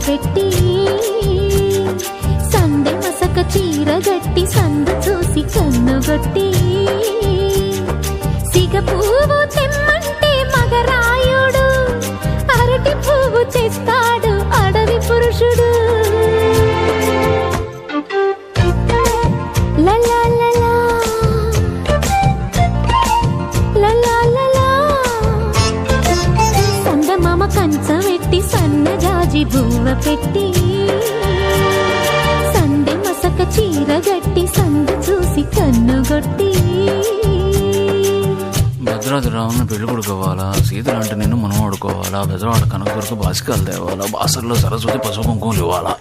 పెట్టి సందె మసక చీర గట్టి సందు చూసి కన్నుగొట్టి సిగ పువ్వు తెమ్మంటే మగరాయుడు అరటి పువ్వు తెస్తాడు అడవి పురుషుడు. సందమామ కంచ పెట్టి సన్నజాజి బువ్వ పెట్టి సందె మసక చీర గట్టి సందు చూసి కన్నుగొట్టి భద్రాద్రి రావుని పెళ్లి కొడుకోవాలా, సీతలు అంటే నిన్ను మనం ఆడుకోవాలా, బెజవాడ కనకదుర్గ బాసికాలు తేవాలా, బాసర్లో సరస్వతి పసుపు కుంకుమలు ఇవ్వాలా.